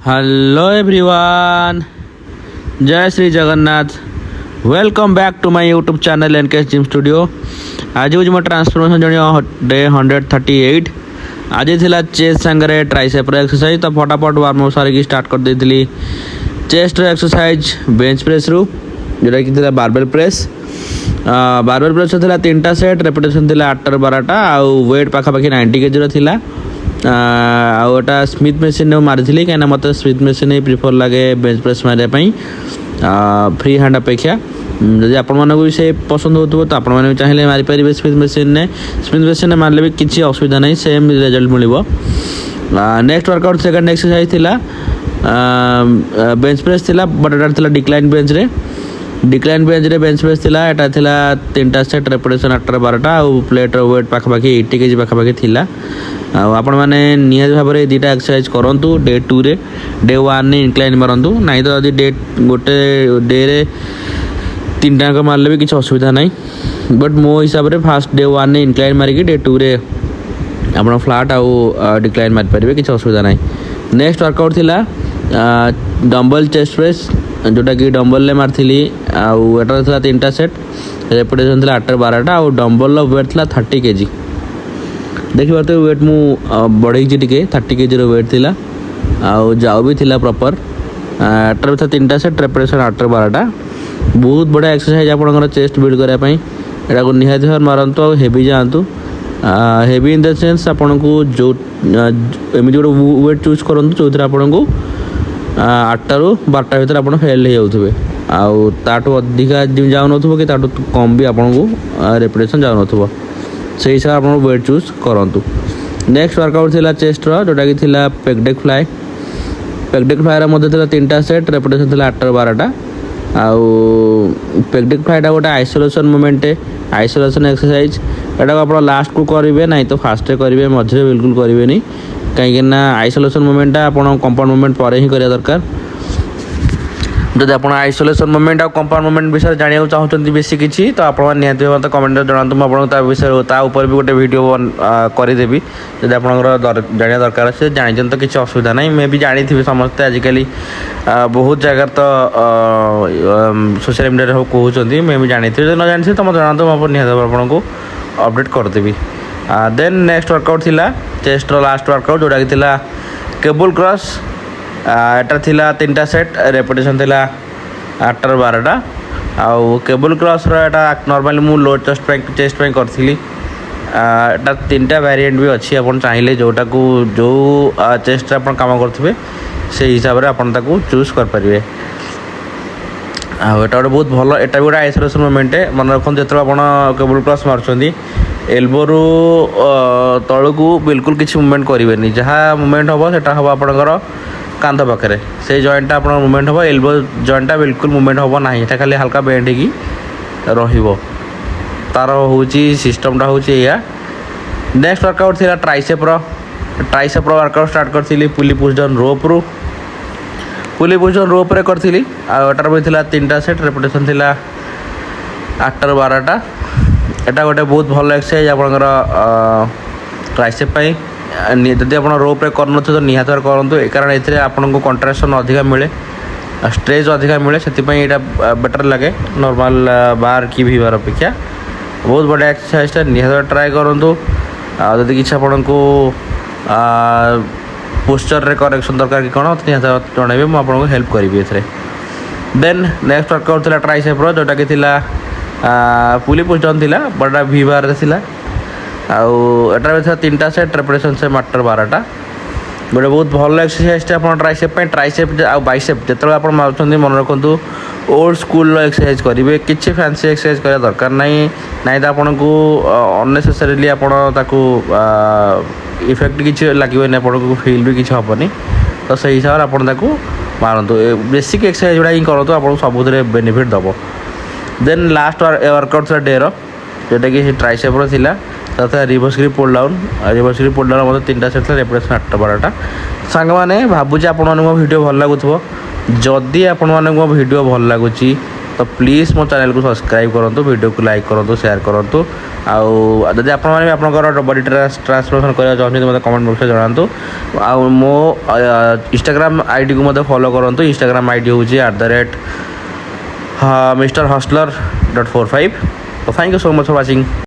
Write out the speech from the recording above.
Hello everyone, जय Shri Jagannath. Welcome back to my YouTube channel NKS gym studio. आज हूँ मो ट्रांसफॉर्मेशन जर्नी डे 138। आज थिला चेस्ट सांगरे ट्राइसेप एक्सरसाइज, तो फटाफट वार्म अप सारी स्टार्ट कर देती। चेस्ट एक्सरसाइज बेंच प्रेस रु जोटा कि बारबेल प्रेस। बारबेल प्रेस था 3टा सेट, रेपिटेशन थी 8 12टा, आउ वेट पाखापाखि 90 केजी थिला। आटा स्मिथ मेसीन मारी कहीं मत स्मिथ मेसीन ही प्रिफर लगे बेंच प्रेस मारे फ्री हैंड अपेक्षा। जदि आपण भी से पसंद हो तो आपने चाहिए मारिपारे स्मिथ मेसीन मारे भी किसी असुविधा नहीं, सेम रिजल्ट मिल। नेक्स्ट वर्कआउट सेकंड एक्सरसाइज थिला बेंच प्रेस थिला, बट एटा डिक्लाइन बेंच रे। डिक्लाइन बेंच रे बेंच प्रेस थिला, एटा थिला 3टा सेट, रेपिटेशन 8 12टा, आउ प्लेट वेट पाखापाखि 80 केजी पाखापाखि थिला। आपण मैंने निहाती भाव में 2टा एक्सरसाइज करूँ। डे 2 रे डे 1 ने इंक्लाइन मारतु ना, तो यदि डे गोटे डे रे 3टा मारे भी किसी असुविधा नहीं। बट मो हिसाब से फास्ट डे 1 ने इंक्लाइन मारिकी डे 2 रे आप फ्लाट आउ डिक्लाइन मारिपारे, किसी असुविधा नहीं। नेक्स्ट वर्कआउट थिला डम्बल चेस्ट प्रेस, जोटा कि डम्बल ले मारी। आटा था 3टा सेट, रेपिटेशन थी 8 12टा, आउ डम्बल वेट था 30 केजी। देखिए वेट मु बढ़ई टे 30 केजी वेट थिला, आउ जाऊ भी थिला प्रॉपर। एटार था 3टा सेट, रेपिटेशन 8 12टा। बहुत बढ़िया एक्सरसाइज आपंकर चेस्ट बिल्ड करने। यहाँ को निहाती भाव मारतु आ हेवी जातु। हेवी इन द सेन्स आपन को जो एमती गोटे वेट चूज करूँ जो आपन को 8 ରୁ 12ଟା भितर आप फेल हो जाऊे। आठू अधिका जाऊन कि कम भी आपन को रेपिटेशन जाऊन, से हिसाब आप वेट चूज करूँ। नेक्स्ट वर्कआउट थिला चेस्ट जोटा कि थिला पेगडेक फ्लाई। पेगडेक फ्लाई मध्य थिला 3टा सेट, रेपिटेशन थिला 8 12टा। आउ पेगडेक फ्लाईटा गोटे आइसोलेशन मूवमेंट, आइसोलेशन एक्सरसाइज। एटा आप लास्ट को करेंगे ना, तो फास्ट करेंगे, मझे बिल्कुल करेंगे कहीं आइसोलेशन मूवमेंटा आप कंपाउंड मूवमेंट पर ही करा दरकार। जब आप आइसोलेशन मूवमेंट और कंपाउंड मूवमेंट विषय जाना चाहते बेसी किसी, तो आप निहत मत कमेंट जनातु। मुझे विषय ऊपर भी गोटे वीडियो करदेवी जब आप जाना दरकार से जानी तो किसी असुविधा नहीं। मैं भी जानी थी समस्ते आजिकल बहुत जगह तो सोशल मीडिया सब कहते, मैं भी जानी थी। न जानी तो मतलब जनातु, मुझे निहत आपको अपडेट करदेवी। देन नेक्स्ट वर्कआउट थिला चेस्ट लास्ट वर्कआउट जोटा कि थिला केबल क्रॉस। एटा थिला 3टा सेट, रेपिटेशन थिला 8 12टा। आउ केबल क्रॉस एटा नॉर्मली मु लो चेस्ट पे करथिली। एटा 3टा वेरिएंट भी अच्छी, आप चाहिए जोटा को जो चेस्ट आप काम करेंगे से हिसाब से आप चूज करेंगे। आटा गोटे बहुत भल, एटा भी गोटे आइसोलेशन मूवमेंट। मन रखते जो आप केबल क्रॉस मार्च एल्बो रु तलू बिल्कुल किसी मूवमेंट करेंगे। जहाँ मूवमेंट हम से हम आपंकर कांध पाखे से जॉइंटा आप मूवमेंट हम, एल्बो जॉइंटा बिल्कुल मूवमेंट हम ना, ये खाली हल्का बेंड हो तार हूँ सिस्टमटा हूँ या। नेक्स्ट वर्कआउट थी ट्राइसेप वर्कआउट स्टार्ट करी पुली पुश डाउन रोप रु। पुली पुश डाउन रोप रे करी। आटार भी थी 3टा सेट, रेपिटेशन थी 8 12टा। एटा गोटे बहुत भल एक्सरसाइज आपंकर ट्राइसेप। जदि आप रोप कर तो निहत करूँ, कारण ये आपन को कंट्राक्शन अधिका मिले, स्ट्रेच अधिका मिले, से बेटर लगे नॉर्मल बार की भी बार अपेक्षा। बहुत बढ़िया एक्सरसाइज निहत ट्राए करूँ। जदि किसी आपन को पोस्चर रे करेक्शन दरकार कि कौन निहत जनइबे, मुझे हेल्प करी ए। देन नेक्स्ट वर्कआउट थी ट्राइसेप जोटा कि पुली पुश डाउन थिला, बड़ा वी बार थिला। आटा भी था 3टा सेट, रेपिटेशन से 8 12टा। गोटे बहुत भल एक्सरसाइज आप ट्राइसेप ट्राइसेप आ बाइसेप जो आप मार्च मन रखु ओल्ड स्कूल एक्सरसाइज करेंगे, किसी फैंसी एक्सरसाइज करा दरकार नहीं। ना तो आपन को अननेसेसरीली आप इफेक्ट किसी लगे, आपको फिल भी किसी हेनी। तो से हिसाब से आपको मारतु बेसिक एक्सरसाइज गुड़ा ही करूँ, आपको सब बेनिफिट दब। देन लास्ट वर्कआउट था डे जोटा कि ट्राइसेप थिला, तथा reverse grip pull down. Reverse grip pull down मतलब 3टा सेट, रेपिटेशन 8 12टा। सांग भावुँ आपण मो वीडियो भल लगुव। जदि आपण मो वीडियो भल लगुच तो प्लीज़ मो चैनल को सब्सक्राइब करूँ, वीडियो को लाइक करूँ, शेयर करूँ। आदि आपंकर बडी ट्रांसफॉर्मेशन करना चाहते मतलब कमेंट बॉक्स में जनातु। मो इंस्टाग्राम आईडी को मतलब फॉलो करूँ। इंस्टाग्राम आईडी हूँ @Mr. Hustler.45। तो thank you so much for watching.